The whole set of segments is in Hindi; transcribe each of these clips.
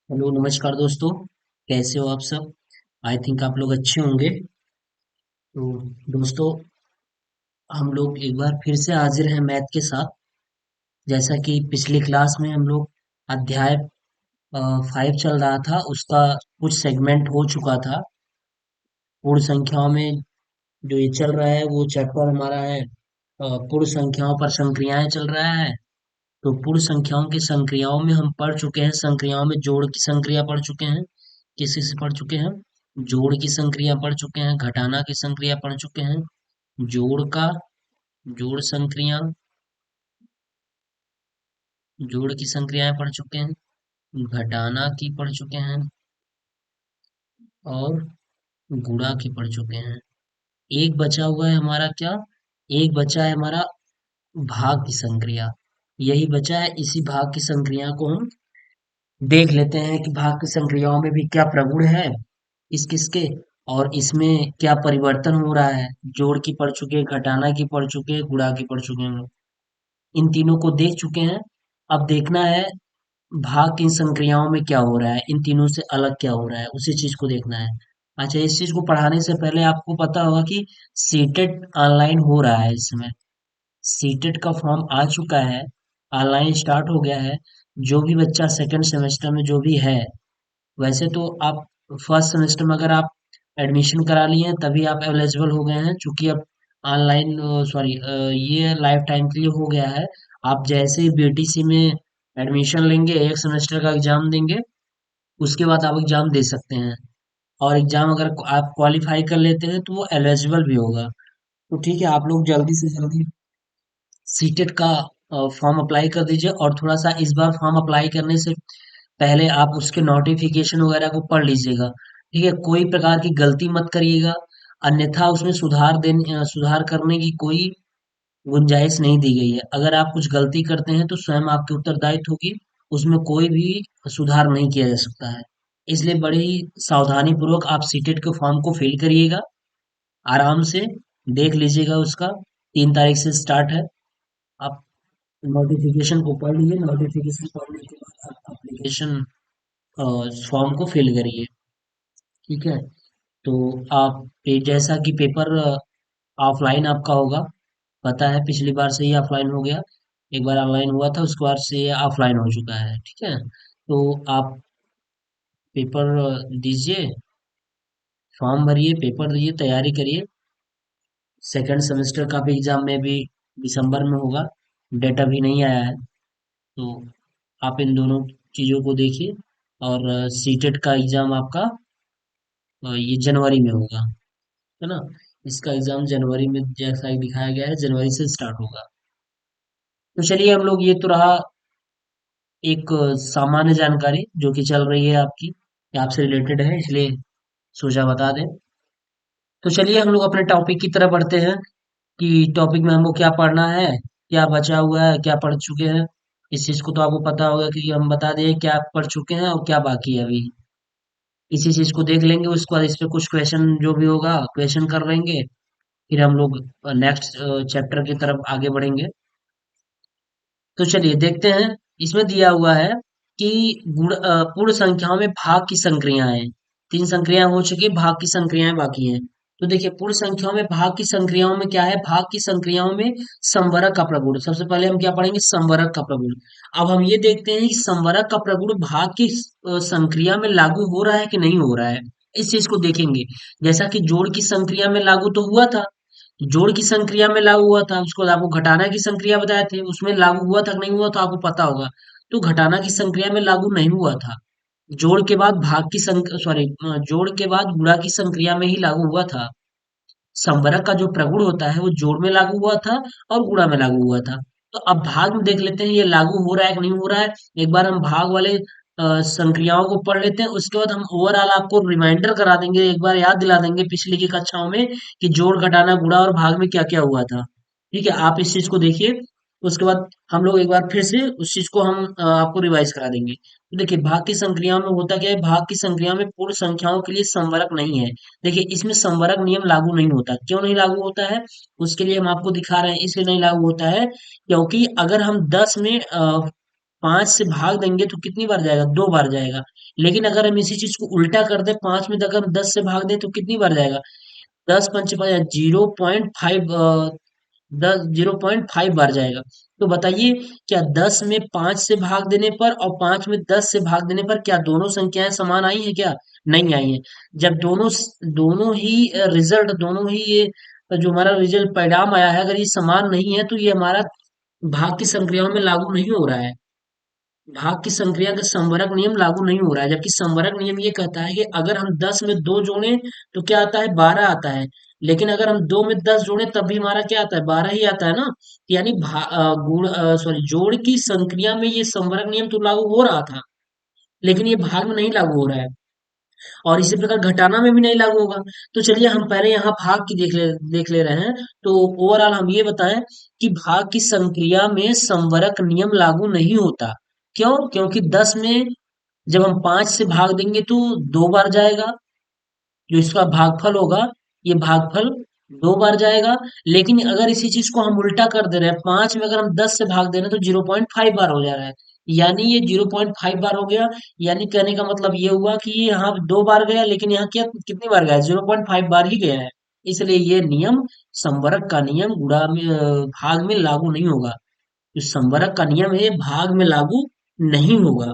हेलो नमस्कार दोस्तों। कैसे हो आप सब? आई थिंक आप लोग अच्छे होंगे। तो दोस्तों, हम लोग एक बार फिर से हाजिर हैं मैथ के साथ। जैसा कि पिछली क्लास में हम लोग अध्याय 5 चल रहा था, उसका कुछ सेगमेंट हो चुका था। पूर्ण संख्याओं में जो ये चल रहा है वो चैप्टर हमारा है पूर्ण संख्याओं पर संक्रियाएं चल रहा है। तो पूर्ण संख्याओं की संक्रियाओं में हम पढ़ चुके हैं, संक्रियाओं में जोड़ की संक्रिया पढ़ चुके हैं। किसी से पढ़ चुके हैं? जोड़ की संक्रिया पढ़ चुके हैं, घटाना की संक्रिया पढ़ चुके हैं, जोड़ का जोड़ संक्रिया, जोड़ की संक्रियाएं पढ़ चुके हैं, घटाना की पढ़ चुके हैं और गुणा की पढ़ चुके हैं। एक बचा हुआ है हमारा क्या? एक बचा है हमारा भाग की संक्रिया। यही बचा है, इसी भाग की संक्रिया को हम देख लेते हैं कि भाग की संक्रियाओं में भी क्या प्रगुण है, किस किसके, और इसमें क्या परिवर्तन हो रहा है। जोड़ की पढ़ चुके हैं, घटाना की पढ़ चुके हैं, गुणा की पढ़ चुके हैं। इन तीनों को देख चुके हैं। अब देखना है भाग की संक्रियाओं में क्या हो रहा है, इन तीनों से अलग क्या हो रहा है, उसी चीज को देखना है। अच्छा, इस चीज को पढ़ाने से पहले आपको पता होगा कि सीटेट ऑनलाइन हो रहा है इस समय। सीटेट का फॉर्म आ चुका है, ऑनलाइन स्टार्ट हो गया है। जो भी बच्चा सेकंड सेमेस्टर में जो भी है, वैसे तो आप फर्स्ट सेमेस्टर में अगर आप एडमिशन करा लिए हैं तभी आप एलिजिबल हो गए हैं, क्योंकि अब ऑनलाइन सॉरी ये लाइफ टाइम के लिए हो गया है। आप जैसे ही बीटीसी में एडमिशन लेंगे, एक सेमेस्टर का एग्जाम देंगे, उसके बाद आप एग्जाम दे सकते हैं। और एग्जाम अगर आप क्वालिफाई कर लेते हैं तो वो एलिजिबल भी होगा। तो ठीक है, आप लोग जल्दी से जल्दी सीटेट का फॉर्म अप्लाई कर दीजिए। और थोड़ा सा इस बार फॉर्म अप्लाई करने से पहले आप उसके नोटिफिकेशन वगैरह को पढ़ लीजिएगा। ठीक है, कोई प्रकार की गलती मत करिएगा, अन्यथा उसमें सुधार करने की कोई गुंजाइश नहीं दी गई है। अगर आप कुछ गलती करते हैं तो स्वयं आपकी उत्तरदायित्व होगी, उसमें कोई भी सुधार नहीं किया जा सकता है। इसलिए बड़ी ही सावधानी पूर्वक आप सीटेट के फॉर्म को फिल करिएगा, आराम से देख लीजिएगा उसका। 3 तारीख से स्टार्ट है। आप नोटिफिकेशन को पढ़ लीजिए, नोटिफिकेशन पढ़ने के बाद आप एप्लीकेशन फॉर्म को फिल करिए। ठीक है, तो आप जैसा कि पेपर ऑफलाइन आपका होगा, पता है पिछली बार से ही ऑफलाइन हो गया। एक बार ऑनलाइन हुआ था, उसके बाद से ये ऑफलाइन हो चुका है। ठीक है, तो आप पेपर दीजिए, फॉर्म भरिए, पेपर दिए, तैयारी करिए। सेकंड सेमेस्टर का भी एग्जाम में भी दिसंबर में होगा, डेट अभी नहीं आया है। तो आप इन दोनों चीज़ों को देखिए। और सीटेट का एग्जाम आपका ये जनवरी में होगा, है ना? इसका एग्जाम जनवरी में, जैसा ही दिखाया गया है, जनवरी से स्टार्ट होगा। तो चलिए, हम लोग, ये तो रहा एक सामान्य जानकारी जो कि चल रही है आपकी, ये आपसे रिलेटेड है, इसलिए सोचा बता दें। तो चलिए हम लोग अपने टॉपिक की तरफ बढ़ते हैं कि टॉपिक में हमको क्या पढ़ना है, क्या बचा हुआ है, क्या पढ़ चुके हैं। इस चीज को तो आपको पता होगा कि हम बता दें क्या पढ़ चुके हैं और क्या बाकी है अभी। इसी चीज को देख लेंगे, उसके बाद इस पे कुछ क्वेश्चन जो भी होगा क्वेश्चन कर लेंगे। फिर हम लोग नेक्स्ट चैप्टर की तरफ आगे बढ़ेंगे। तो चलिए देखते हैं। इसमें दिया हुआ है कि पूर्ण संख्याओं में भाग की संक्रियाएं, 3 संक्रियाएं हो चुकी, भाग की संक्रियाएं बाकी हैं। तो देखिए, पूर्ण संख्याओं में भाग की संक्रियाओं में क्या है, भाग की संक्रियाओं में संवरक का प्रगुण। सबसे पहले हम क्या पढ़ेंगे, संवरक का प्रगुण। अब हम ये देखते हैं कि संवरक का प्रगुण भाग की संक्रिया में लागू हो रहा है कि नहीं हो रहा है। इस चीज को देखेंगे। जैसा कि जोड़ की संक्रिया में लागू तो हुआ था, जोड़ की संक्रिया में लागू हुआ था, उसको आपको घटाना की संक्रिया बताए थे, उसमें लागू हुआ था कि नहीं हुआ, तो आपको पता होगा। तो घटाना की संक्रिया में लागू नहीं हुआ था। जोड़ के बाद भाग की संक सॉरी जोड़ के बाद गुणा की संक्रिया में ही लागू हुआ था। संवरक का जो प्रगुण होता है वो जोड़ में लागू हुआ था और गुणा में लागू हुआ था। तो अब भाग में देख लेते हैं ये लागू हो रहा है कि नहीं हो रहा है। एक बार हम भाग वाले संक्रियाओं को पढ़ लेते हैं, उसके बाद हम ओवरऑल आपको रिमाइंडर करा देंगे, एक बार याद दिला देंगे पिछली की कक्षाओं में कि जोड़ घटाना गुणा और भाग में क्या क्या हुआ था। ठीक है, आप इस चीज को देखिए। उसके बाद हम लोग एक बार फिर से उस चीज को हम आपको रिवाइज करा देंगे। तो देखिए, भाग की संक्रियाओं में होता क्या है, भाग की संक्रिया में पूर्ण संख्याओं के लिए संवरक नहीं है। देखिए, इसमें संवरक नियम लागू नहीं होता। क्यों नहीं लागू होता है, उसके लिए हम आपको दिखा रहे हैं। इसलिए नहीं लागू होता है क्योंकि अगर हम 10 में 5 से भाग देंगे तो कितनी बार जाएगा? 2 बार जाएगा। लेकिन अगर हम इसी चीज को उल्टा कर दें, 5 में अगर हम 10 से भाग दें तो कितनी बार जाएगा? 10 पंचे 0.5, 0.5 बार जाएगा। तो बताइए, क्या 10 में 5 से भाग देने पर और 5 में 10 से भाग देने पर क्या दोनों संख्याएं समान आई हैं क्या? नहीं आई हैं। जब दोनों ही रिजल्ट, दोनों ही ये जो हमारा रिजल्ट परिणाम आया है, अगर ये समान नहीं है तो ये हमारा भाग की संक्रियाओं में लागू नहीं हो रहा है। भाग की संक्रिया का संवरक नियम लागू नहीं हो रहा है, जबकि संवरक नियम ये कहता है कि अगर हम 10 में 2 जोड़ें तो क्या आता है? 12 आता है। लेकिन अगर हम 2 में 10 जोड़ें तब भी हमारा क्या आता है? 12 ही आता है ना। यानी जोड़ की संक्रिया में ये संवरक नियम तो लागू हो रहा था, लेकिन ये भाग में नहीं लागू हो रहा है। और इसी प्रकार घटाना में भी नहीं लागू होगा। तो चलिए हम पहले यहाँ भाग की देख ले रहे हैं। तो ओवरऑल हम ये बताएं कि भाग की संक्रिया में संवरक नियम लागू नहीं होता। क्यों? क्योंकि 10 में जब हम 5 से भाग देंगे तो 2 बार जाएगा। जो इसका भागफल होगा, ये भागफल 2 बार जाएगा। लेकिन अगर इसी चीज को हम उल्टा कर दे रहे हैं, 5 में अगर हम 10 से भाग दे रहे हैं तो 0.5 बार हो जा रहा है। यानी ये 0.5 बार हो गया। यानी कहने का मतलब ये हुआ कि ये यहाँ 2 बार गया, लेकिन यहाँ क्या कितनी बार गया? 0.5 बार ही गया है। इसलिए ये नियम, संवरक का नियम भाग में लागू नहीं होगा। जो संवरक का नियम है, ये भाग में लागू नहीं होगा।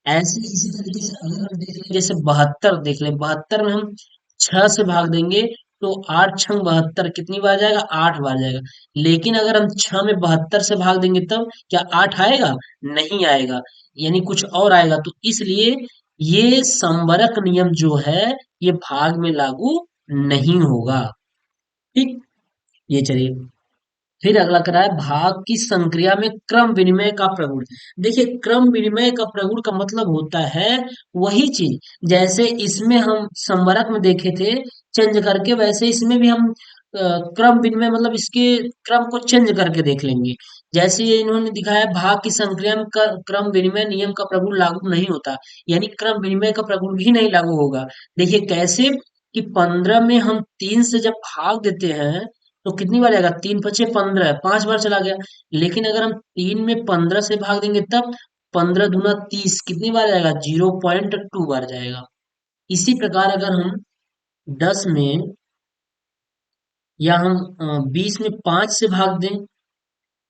ऐसे इसी तरीके से अगर हम देख लें, जैसे 72 देख लें, 72 में हम 6 से भाग देंगे तो 8 छंग 72 कितनी बार जाएगा? 8 बार जाएगा। लेकिन अगर हम 6 में 72 से भाग देंगे तब क्या 8 आएगा? नहीं आएगा। यानी कुछ और आएगा। तो इसलिए ये संवरक नियम जो है, ये भाग में लागू नहीं होगा। ठीक। ये चलिए, फिर अगला करा है भाग की संक्रिया में क्रम विनिमय का प्रगुण। देखिए, क्रम विनिमय का प्रगुण का मतलब होता है वही चीज, जैसे इसमें हम संवरक में देखे थे चेंज करके, वैसे इसमें भी हम क्रम विनिमय मतलब इसके क्रम को चेंज करके देख लेंगे। जैसे ये इन्होंने दिखाया, भाग की संक्रिया में क्रम विनिमय नियम का प्रगुण लागू नहीं होता। यानी क्रम विनिमय का प्रगुण भी नहीं लागू होगा। देखिए कैसे, कि 15 में हम 3 से जब भाग देते हैं तो कितनी बार जाएगा? 3 पचे 15, 5 बार चला गया। लेकिन अगर हम 3 में 15 से भाग देंगे तब 15 दूना 30 कितनी बार जाएगा? 0.2 बार जाएगा। इसी प्रकार अगर हम 10 में या हम 20 में 5 से भाग दें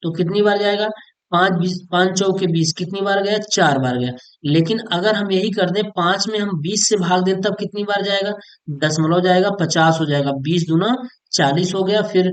तो कितनी बार जाएगा? 5 चौके 20 कितनी बार गया? 4 बार गया। लेकिन अगर हम यही कर दें, 5 में हम 20 से भाग दें तब कितनी बार जाएगा? दशमलव जाएगा, 50 हो जाएगा, 20 दूना 40 हो गया, फिर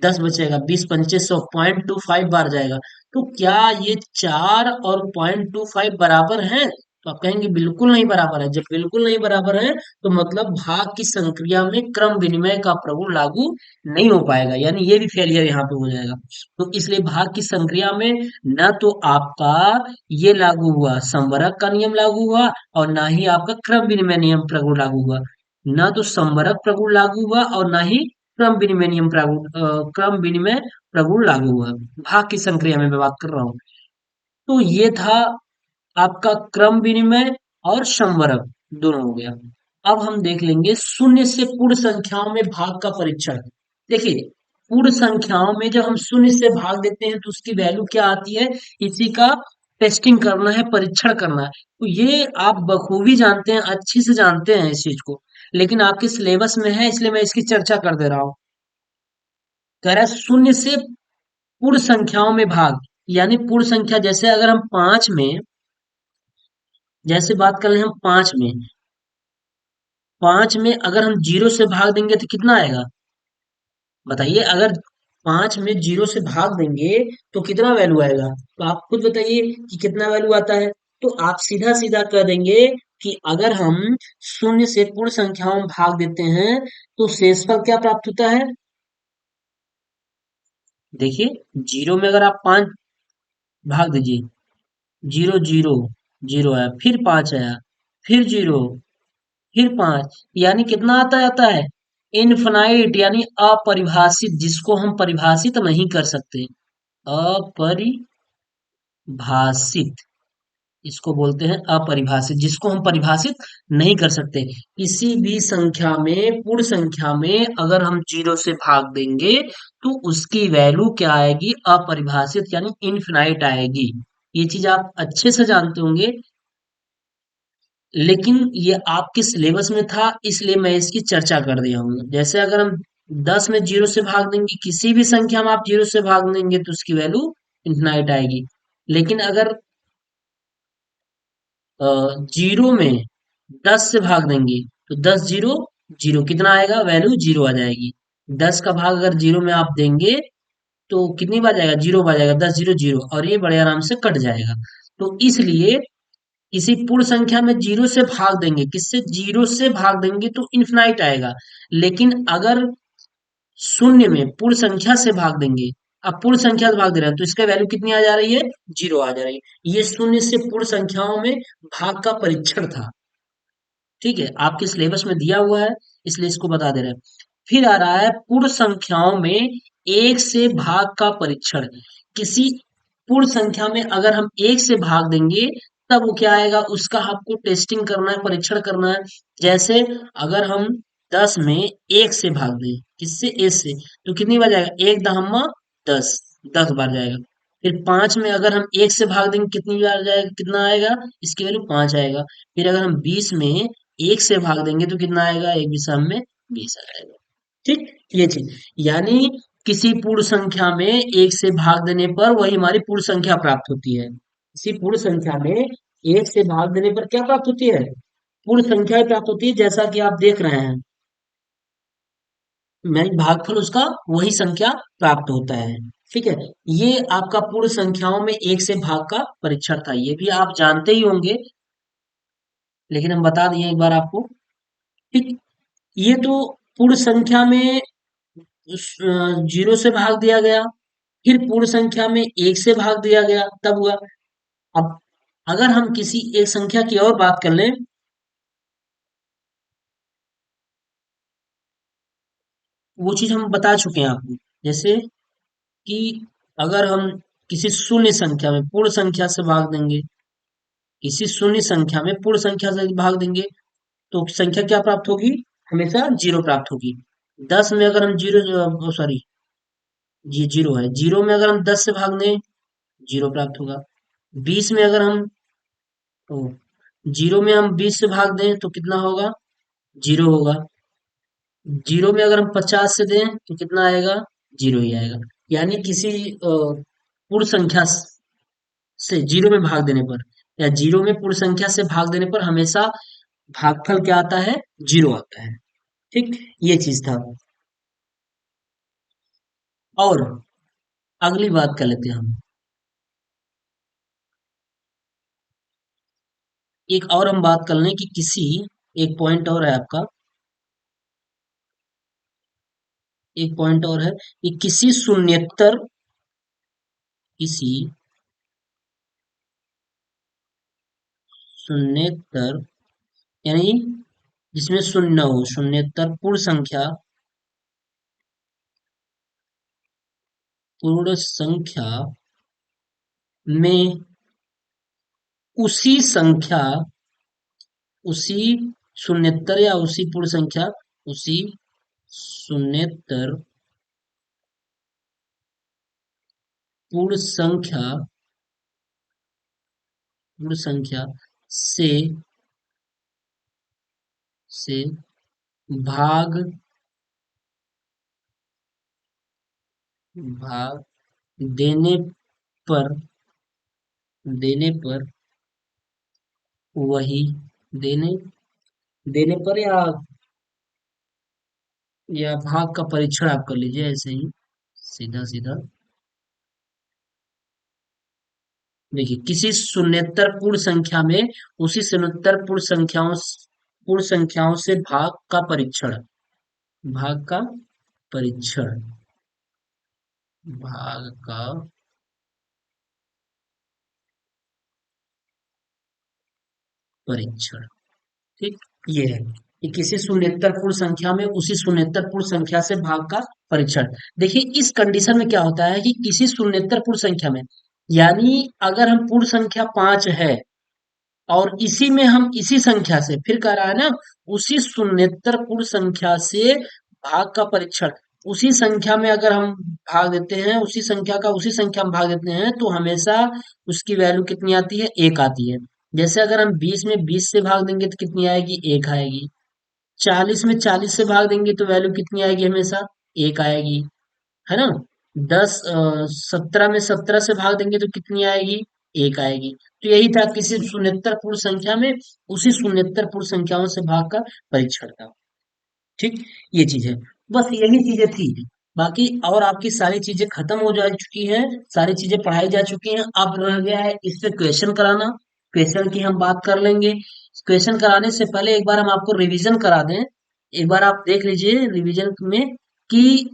10 बचेगा, 20 पंचे 100, 0.25 बार जाएगा। तो क्या ये 4 और 0.25 बराबर हैं? तो आप कहेंगे बिल्कुल नहीं बराबर है। जब बिल्कुल नहीं बराबर है तो मतलब भाग की संक्रिया में क्रम विनिमय का प्रगुण लागू नहीं हो पाएगा, यानी ये भी फेलियर यहाँ पे हो जाएगा। तो इसलिए भाग की संक्रिया में न तो आपका ये लागू हुआ, संवरक का नियम लागू हुआ, और ना ही आपका क्रम विनिमय नियम प्रगुण लागू हुआ। ना तो संवरक प्रगुण लागू हुआ और ना ही क्रम विनिमय प्रगुण लागू हुआ। भाग की संक्रिया में मैं बात कर रहा हूँ। तो ये था आपका क्रम विनिमय और संवरक, दोनों हो गया। अब हम देख लेंगे शून्य से पूर्ण संख्याओं में भाग का परीक्षण। देखिए, पूर्ण संख्याओं में जब हम शून्य से भाग देते हैं तो उसकी वैल्यू क्या आती है, इसी का टेस्टिंग करना है, परीक्षण करना है। तो ये आप बखूबी जानते हैं, अच्छी से जानते हैं इस चीज को, लेकिन आपके सिलेबस में है इसलिए मैं इसकी चर्चा कर दे रहा हूँ। कह रहा है शून्य से पूर्ण संख्याओं में भाग, यानी पूर्ण संख्या, जैसे अगर हम 5 में, जैसे बात कर रहे हैं हम 5 में, 5 में अगर हम 0 से भाग देंगे तो कितना आएगा? बताइए, अगर 5 में 0 से भाग देंगे तो कितना वैल्यू आएगा? तो आप खुद बताइए कि कितना वैल्यू आता है। तो आप सीधा सीधा कह देंगे कि अगर हम शून्य से पूर्ण संख्याओं में भाग देते हैं तो शेषफल क्या प्राप्त होता है? देखिए, 0 में अगर आप 5 भाग दीजिए, 0 0 0 आया, फिर 5 आया, फिर 0, फिर 5, यानी कितना आता है? इनफाइनाइट, यानी अपरिभाषित, जिसको हम परिभाषित नहीं कर सकते। अपरिभाषित, इसको बोलते हैं अपरिभाषित, जिसको हम परिभाषित नहीं कर सकते। किसी भी संख्या में, पूर्ण संख्या में अगर हम 0 से भाग देंगे तो उसकी वैल्यू क्या आएगी? अपरिभाषित, यानी इनफिनाइट आएगी। ये चीज आप अच्छे से जानते होंगे, लेकिन ये आपके सिलेबस में था इसलिए मैं इसकी चर्चा कर दिया हूँ। जैसे अगर हम 10 में जीरो से भाग देंगे, किसी भी संख्या में आप जीरो से भाग देंगे तो उसकी वैल्यू इनफिनाइट आएगी। लेकिन अगर जीरो में 10 से भाग देंगे तो 10 जीरो जीरो, कितना आएगा, वैल्यू जीरो आ जाएगी। 10 का भाग अगर जीरो में आप देंगे तो कितनी बार जाएगा, जीरो बार जाएगा, 10 जीरो जीरो, और ये बड़े आराम से कट जाएगा। तो इसलिए किसी पूर्ण संख्या में जीरो से भाग देंगे, किससे, जीरो से भाग देंगे तो इन्फिनाइट आएगा। लेकिन अगर शून्य में पूर्ण संख्या से भाग देंगे, अब पूर्ण संख्या से भाग दे रहे हैं तो इसका वैल्यू कितनी आ जा रही है, जीरो आ जा रही है। ये शून्य से पूर्ण संख्याओं में भाग का परीक्षण था। ठीक है, आपके सिलेबस में दिया हुआ है इसलिए इसको बता दे रहे हैं। फिर आ रहा है पूर्ण संख्याओं में एक से भाग का परीक्षण। किसी पूर्ण संख्या में अगर हम एक से भाग देंगे तब वो क्या आएगा, उसका आपको टेस्टिंग करना है, परीक्षण करना है। जैसे अगर हम 10 में एक से भाग दें, किससे, एक से, तो कितनी बार जाएगा, एक दहम्मा 10, 10 बार जाएगा। फिर 5 में अगर हम एक से भाग देंगे कितनी बार जाएगा, कितना आएगा, इसकी वैल्यू 5 आएगा। फिर अगर हम 20 में एक से भाग देंगे तो कितना आएगा, एक भी सम में 20 आ जाएगा। ठीक, ये चीज, यानी किसी पूर्ण संख्या में एक से भाग देने पर वही हमारी पूर्ण संख्या प्राप्त होती है। किसी पूर्ण संख्या में एक से भाग देने पर क्या प्राप्त होती है, पूर्ण संख्या ही प्राप्त होती है। जैसा कि आप देख रहे हैं, यानी भागफल उसका वही संख्या प्राप्त होता है। ठीक है, ये आपका पूर्ण संख्याओं में एक से भाग का परीक्षण था, ये भी आप जानते ही होंगे, लेकिन हम बता दिए एक बार आपको। ठीक, ये तो पूर्ण संख्या में जीरो से भाग दिया गया, फिर पूर्ण संख्या में एक से भाग दिया गया, तब हुआ। अब अगर हम किसी एक संख्या की और बात कर लें, वो चीज हम बता चुके हैं आपको। जैसे कि अगर हम किसी शून्य संख्या में पूर्ण संख्या से भाग देंगे, किसी शून्य संख्या में पूर्ण संख्या से भाग देंगे तो संख्या क्या प्राप्त होगी, हमेशा जीरो प्राप्त होगी। 10 में अगर हम जीरो, सॉरी, ये जीरो है, जीरो में अगर हम 10 से भाग दें, जीरो प्राप्त होगा। 20 में अगर हम, तो जीरो में हम 20 से भाग दें तो कितना होगा, जीरो होगा। जीरो में अगर हम 50 से दें तो कितना आएगा, जीरो ही आएगा। यानी किसी पूर्ण संख्या से जीरो में भाग देने पर, या जीरो में पूर्ण संख्या से भाग देने पर हमेशा भागफल क्या आता है, जीरो आता है। ठीक, ये चीज था। और अगली बात कर लेते हैं हम, एक और हम बात कर लें कि किसी, एक पॉइंट और है आपका, एक पॉइंट और है कि किसी शून्येतर, किसी शून्येतर, यानी जिसमें शून्य हो, शून्येतर पूर्ण संख्या, पूर्ण संख्या में उसी संख्या, उसी शून्येतर या उसी पूर्ण संख्या, उसी शून्येतर पूर्ण संख्या, पूर्ण संख्या से से भाग, भाग देने पर, देने पर वही, देने, देने पर या भाग का परीक्षण आप कर लीजिए ऐसे ही, सीधा सीधा। देखिए, किसी शून्येतर पूर्ण संख्या में उसी शून्येतर पूर्ण संख्याओं से भाग का परीक्षण, भाग का परीक्षण, भाग का परीक्षण। ठीक, ये है कि किसी शून्येतर पूर्ण संख्या में उसी शून्येतर पूर्ण संख्या से भाग का परीक्षण। देखिए, इस कंडीशन में क्या होता है कि किसी शून्येतर पूर्ण संख्या में, यानी अगर हम पूर्ण संख्या 5 है और इसी में हम इसी संख्या से, फिर कह रहा है ना, उसी शून्येतर पूर्ण संख्या से भाग का परीक्षण, उसी संख्या में अगर हम भाग देते हैं, उसी संख्या का उसी संख्या में भाग देते हैं, तो हमेशा उसकी वैल्यू कितनी आती है? एक आती है। जैसे अगर हम 20 में 20 से भाग देंगे तो कितनी आएगी? एक आएगी। 40 में 40 से भाग देंगे तो वैल्यू कितनी आएगी? हमेशा एक आएगी, है ना? 17 में 17 से भाग देंगे तो कितनी आएगी? एक आएगी। तो यही था, किसी शून्येतर पूर्ण संख्या में उसी शून्येतर पूर्ण संख्याओं से भाग का परीक्षण था। ठीक, ये चीज है। बस यही चीजें थी। बाकी और आपकी सारी चीजें खत्म हो जा चुकी हैं, सारी चीजें पढ़ाई जा चुकी हैं। अब रह गया है इस पे क्वेश्चन कराना। क्वेश्चन की हम बात कर लेंगे। क्वेश्चन कराने से पहले एक बार हम आपको रिवीजन करा दें। एक बार आप देख लीजिए रिवीजन में कि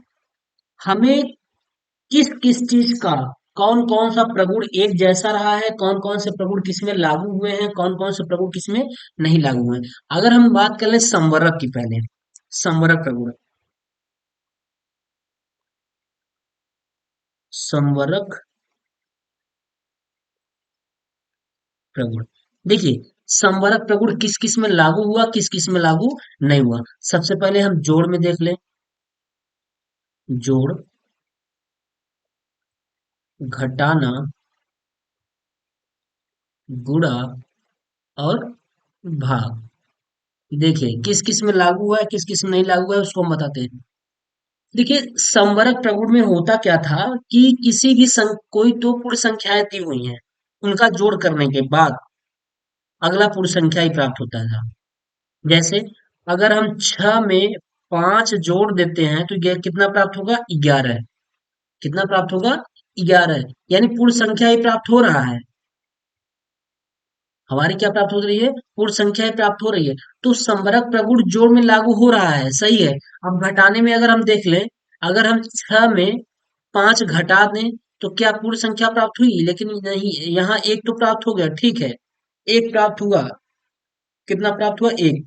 हमें किस किस चीज का कौन कौन सा प्रगुण एक जैसा रहा है, कौन कौन से प्रगुण किसमें लागू हुए हैं, कौन कौन से प्रगुण किसमें नहीं लागू हुए हैं। अगर हम बात कर लें संवरक की पहले, संवरक प्रगुण, संवरक प्रगुण, देखिए संवरक प्रगुण किस किस में लागू हुआ, किस किस में लागू नहीं हुआ। सबसे पहले हम जोड़ में देख लें। जोड़, घटाना, गुणा और भाग। देखिए किस किस में लागू हुआ है, किस किस में नहीं लागू हुआ है, उसको हम बताते हैं। देखिए संवरक प्रगुण में होता क्या था कि किसी भी कोई दो पूर्ण संख्याएं दी हुई हैं, उनका जोड़ करने के बाद अगला पूर्ण संख्या ही प्राप्त होता था। जैसे अगर हम 6 में 5 जोड़ देते हैं तो ये कितना प्राप्त होगा? 11। कितना प्राप्त होगा? 11। यानी पूर्ण संख्या ही प्राप्त हो रहा है। हमारी क्या प्राप्त हो रही है? पूर्ण संख्या ही प्राप्त हो रही है। तो संवरक प्रगुण जोड़ में लागू हो रहा है, सही है। अब घटाने में अगर हम देख लें, अगर हम 6 में 5 घटा दें तो क्या पूर्ण संख्या प्राप्त हुई? लेकिन नहीं, यहाँ एक तो प्राप्त हो गया, ठीक है, एक प्राप्त हुआ। कितना प्राप्त हुआ? एक।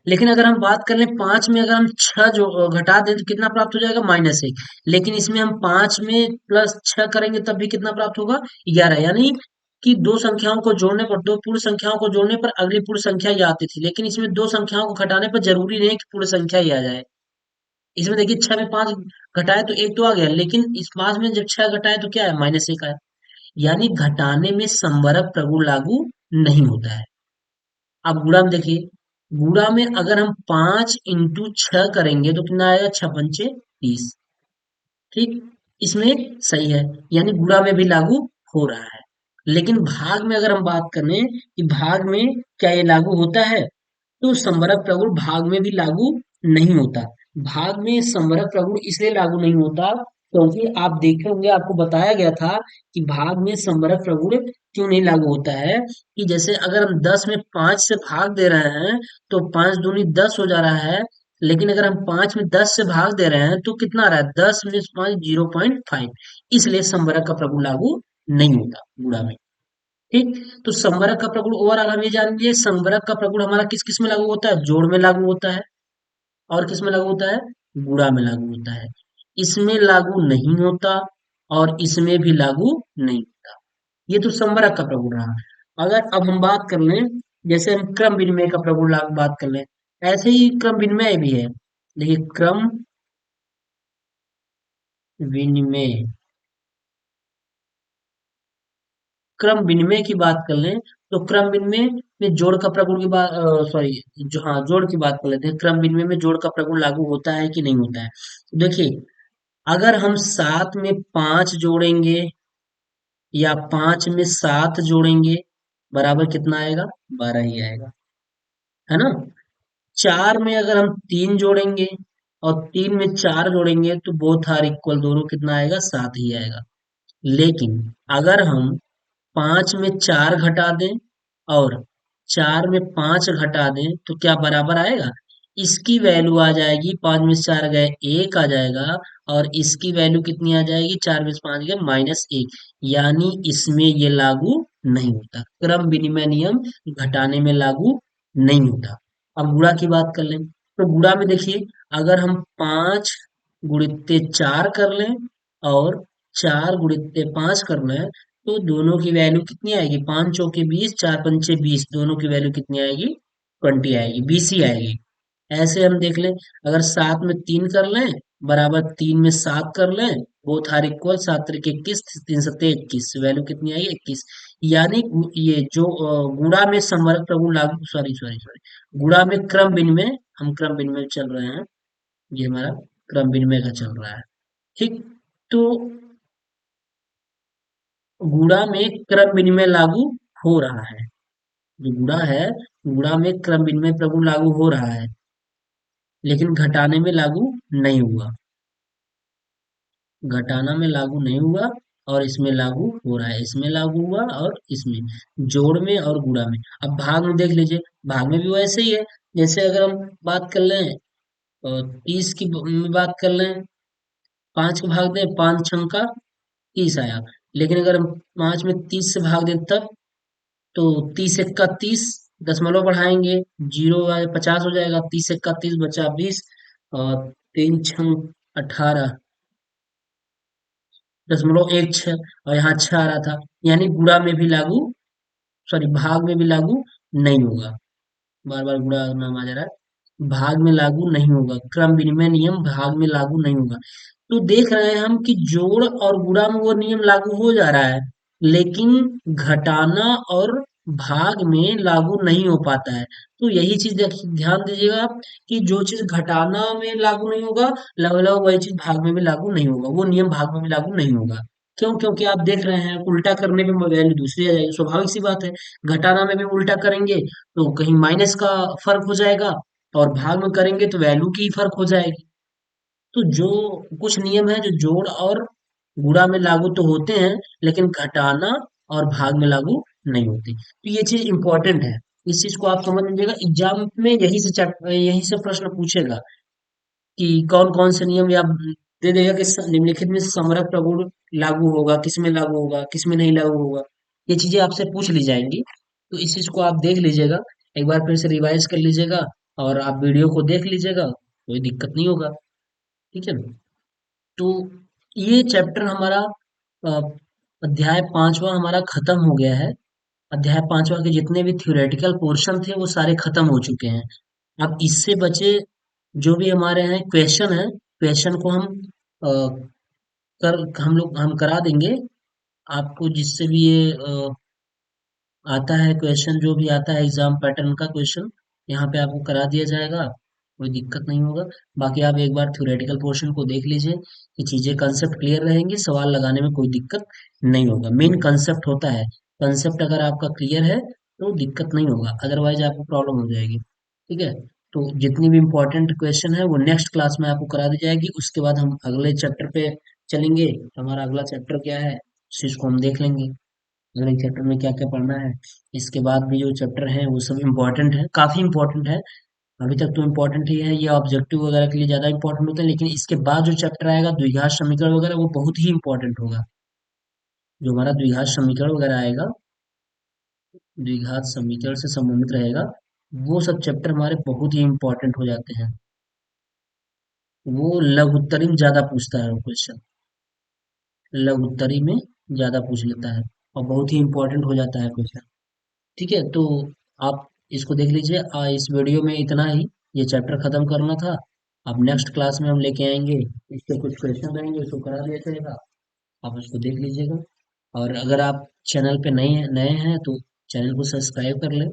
लेकिन अगर हम बात कर लें 5 में, अगर हम 6 जो घटा दें तो कितना प्राप्त हो जाएगा? -1। लेकिन इसमें हम 5 में +6 करेंगे तब भी कितना प्राप्त होगा? 11। यानी कि दो संख्याओं को जोड़ने पर, दो पूर्ण संख्याओं को जोड़ने पर अगली पूर्ण संख्या ही आती थी, लेकिन इसमें दो संख्याओं को घटाने पर जरूरी नहीं है कि पूर्ण संख्या ही आ जाए। इसमें देखिए 6 में 5 घटाए तो एक तो आ गया, लेकिन इस 5 में जब 6 घटाए तो क्या है? -1 आया। यानी घटाने में संवरक प्रगुण लागू नहीं होता है। अब गुणा में देखिए, गुणा में अगर हम 5 × 6 करेंगे तो कितना आएगा? 6×5 = 30। ठीक, इसमें सही है, यानी गुणा में भी लागू हो रहा है। लेकिन भाग में अगर हम बात करें कि भाग में क्या ये लागू होता है, तो संवरक प्रगुण भाग में भी लागू नहीं होता। भाग में संवरक प्रगुण इसलिए लागू नहीं होता क्योंकि आप देखे होंगे, आपको बताया गया था कि भाग में संवरक प्रगुण क्यों नहीं लागू होता है। कि जैसे अगर हम 10 में 5 से भाग दे रहे हैं तो 5 दूनी 10 हो जा रहा है। लेकिन अगर हम 5 में 10 से भाग दे रहे हैं तो कितना आ रहा है? 10 में 5 0.5। इसलिए संवरक का प्रगुण लागू नहीं होता गुणा में। ठीक, तो संवरक का प्रगुण ओवरऑल हम ये जान लिए, संवरक का प्रगुण हमारा किस किस में लागू होता है? जोड़ में लागू होता है। और किस में लागू होता है? गुणा में लागू होता है। इसमें लागू नहीं होता और इसमें भी लागू नहीं होता। ये तो संवरक का प्रगुण रहा। अगर अब हम बात कर लें, जैसे हम क्रम विनिमय का प्रगुण बात कर लें, ऐसे ही क्रम विनिमय भी है। देखिए क्रम विनिमय, क्रम विनिमय की बात कर लें तो क्रम विनिमय में जोड़ का प्रगुण की बात, सॉरी, जो, हाँ, जोड़ की बात कर लेते हैं। क्रम विनिमय में जोड़ का प्रगुण लागू होता है कि नहीं होता है? देखिए अगर हम 7 में 5 जोड़ेंगे या 5 में 7 जोड़ेंगे, बराबर कितना आएगा? 12 ही आएगा, है ना? 4 में अगर हम 3 जोड़ेंगे और 3 में 4 जोड़ेंगे तो बोथ आर इक्वल, दोनों कितना आएगा? 7 ही आएगा। लेकिन अगर हम 5 में 4 घटा दें और 4 में 5 घटा दें तो क्या बराबर आएगा? इसकी वैल्यू आ जाएगी, 5 में से 4 गए 1 आ जाएगा, और इसकी वैल्यू कितनी आ जाएगी? 4 में से 5 गए -1। यानी इसमें ये लागू नहीं होता, क्रम विनिमय नियम घटाने में लागू नहीं होता। अब गुणा की बात कर लें तो गुणा में देखिए, अगर हम 5 गुणित्ते 4 कर लें और 4 गुणित्ते 5 कर लें तो दोनों की वैल्यू कितनी आएगी? 5 चौके 20, 4 पंचे 20, दोनों की वैल्यू कितनी आएगी? 20 आएगी, 20 ही आएगी। ऐसे हम देख लें, अगर 7 में 3 कर लें बराबर 3 में 7 कर लें, बोथ आर इक्वल, 7 त्रिक 21, 3 सत्ते 21, वैल्यू कितनी आई 21। यानी ये जो गुणा में समवर्ग प्रगुण लागू, सॉरी सॉरी सॉरी, गुणा में क्रम विनिमय, हम क्रम विनिमय चल रहे हैं, ये हमारा क्रम विनिमय का चल रहा है। ठीक। तो गुणा में क्रम विनिमय लागू हो रहा है, जो गुणा है, गुणा में क्रम विनिमय प्रगुण लागू हो रहा है, लेकिन घटाने में लागू नहीं हुआ, घटाना में लागू नहीं हुआ, और इसमें लागू हो रहा है, इसमें लागू हुआ और इसमें, जोड़ में और गुणा में। अब भाग में देख लीजिए, भाग में भी वैसे ही है। जैसे अगर हम बात कर लें, 30 की में बात कर लें, 5 को भाग दें, 5 छंका 30 आया। लेकिन अगर हम 5 में 30 से भाग दें तब, तो 30 एक्का 30, दशमलव बढ़ाएंगे, 0 50 हो जाएगा, 30 एक्का 30 बचा 20, और 3 छंग 18, 0.16, और यहाँ 6 आ रहा था, यानी गुणा में भी लागू, सॉरी भाग में भी लागू नहीं होगा। बार बार गुणा नाम आ जा रहा है, भाग में लागू नहीं होगा, क्रम विनिमय नियम भाग में लागू नहीं होगा। तो देख रहे हैं हम कि जोड़ और गुणा में वो नियम लागू हो जा रहा है, लेकिन घटाना और भाग में लागू नहीं हो पाता है। तो यही चीज ध्यान दीजिएगा आप, कि जो चीज घटाना में लागू नहीं होगा, लगभग लगभग वही चीज भाग में भी लागू नहीं होगा, वो नियम भाग में भी लागू नहीं होगा। क्यों? क्योंकि आप देख रहे हैं उल्टा करने पे वैल्यू दूसरी आ जाएगी, स्वाभाविक सी बात है। घटाना में भी उल्टा करेंगे तो कहीं माइनस का फर्क हो जाएगा, और भाग में करेंगे तो वैल्यू की ही फर्क हो जाएगी। तो जो कुछ नियम है जो जोड़ और गुणा में लागू तो होते हैं, लेकिन घटाना और भाग में लागू नहीं होते। तो ये चीज इंपॉर्टेंट है, इस चीज को आप समझ लीजिएगा, एग्जाम में यही से प्रश्न पूछेगा कि कौन कौन से नियम, या दे देगा कि निम्नलिखित में समरक प्रगुण लागू होगा, किसमें लागू होगा, किसमें नहीं लागू होगा। ये चीजें आपसे पूछ ली जाएंगी, तो इस चीज को आप देख लीजिएगा, एक बार फिर से रिवाइज कर लीजिएगा, और आप वीडियो को देख लीजिएगा, कोई दिक्कत नहीं होगा। ठीक है ना? तो ये चैप्टर हमारा, अ, अध्याय 5वां हमारा खत्म हो गया है। अध्याय 5वां के जितने भी थ्योरेटिकल पोर्शन थे वो सारे खत्म हो चुके हैं। अब इससे बचे जो भी हमारे यहाँ क्वेश्चन है, क्वेश्चन को अ, हम करा देंगे आपको, जिससे भी ये आता है क्वेश्चन, जो भी आता है एग्जाम पैटर्न का क्वेश्चन, यहाँ पे आपको करा दिया जाएगा, कोई दिक्कत नहीं होगा। बाकी आप एक बार थ्योरेटिकल पोर्शन को देख लीजिए, कि चीजें कंसेप्ट क्लियर रहेंगी, सवाल लगाने में कोई दिक्कत नहीं होगा। मेन कंसेप्ट होता है, कंसेप्ट अगर आपका क्लियर है तो दिक्कत नहीं होगा, अदरवाइज आपको प्रॉब्लम हो जाएगी। ठीक है? तो जितनी भी इम्पोर्टेंट क्वेश्चन है वो नेक्स्ट क्लास में आपको करा दी जाएगी, उसके बाद हम अगले चैप्टर पे चलेंगे। हमारा अगला चैप्टर क्या है, उस चीज को हम देख लेंगे, अगले चैप्टर में क्या क्या पढ़ना है। इसके बाद भी जो चैप्टर है वो सब इम्पोर्टेंट है, काफी इम्पोर्टेंट है। अभी तक तो इम्पोर्टेंट ही है, ये ऑब्जेक्टिव वगैरह के लिए ज्यादा इम्पोर्टेंट होता है, लेकिन इसके बाद जो चैप्टर आएगा द्विघात समीकरण वगैरह, वो बहुत ही इम्पोर्टेंट होगा। जो हमारा द्विघात समीकरण वगैरह आएगा, द्विघात समीकरण से संबंधित रहेगा, वो सब चैप्टर हमारे बहुत ही इम्पोर्टेंट हो जाते हैं। वो लघुत्तरी में ज्यादा पूछता है वो क्वेश्चन, लघुत्तरी में ज्यादा पूछ लेता है, और बहुत ही इम्पोर्टेंट हो जाता है क्वेश्चन। ठीक है? तो आप इसको देख लीजिए, इस वीडियो में इतना ही, ये चैप्टर खत्म करना था। अब नेक्स्ट क्लास में हम लेके आएंगे, इसके कुछ क्वेश्चन रहेंगे, उसको करा दिया जाएगा, आप उसको देख लीजिएगा। और अगर आप चैनल पे नए हैं तो चैनल को सब्सक्राइब कर लें,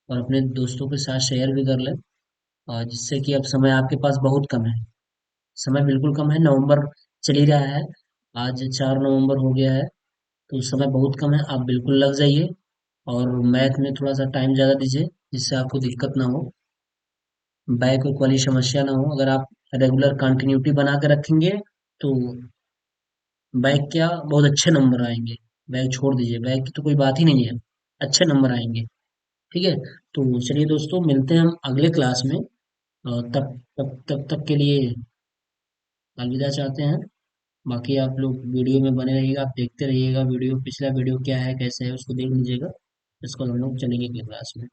और अपने दोस्तों के साथ शेयर भी कर लें, और जिससे कि अब समय आपके पास बहुत कम है, समय बिल्कुल कम है, नवंबर चल ही रहा है, आज 4 नवंबर हो गया है, तो समय बहुत कम है, आप बिल्कुल लग जाइए, और मैथ में थोड़ा सा टाइम ज़्यादा दीजिए, जिससे आपको दिक्कत ना हो, बैक वैक वाली समस्या ना हो। अगर आप रेगुलर कंटिन्यूटी बना के रखेंगे तो बैक क्या, बहुत अच्छे नंबर आएंगे। बैक छोड़ दीजिए, बैक की तो कोई बात ही नहीं है, अच्छे नंबर आएंगे। ठीक है? तो चलिए दोस्तों, मिलते हैं हम अगले क्लास में, और तब तक के लिए अलविदा चाहते हैं। बाकी आप लोग वीडियो में बने रहिएगा, आप देखते रहिएगा वीडियो, पिछला वीडियो क्या है कैसे है उसको देख लीजिएगा। इसको हम लोग चलेंगे अगली क्लास में।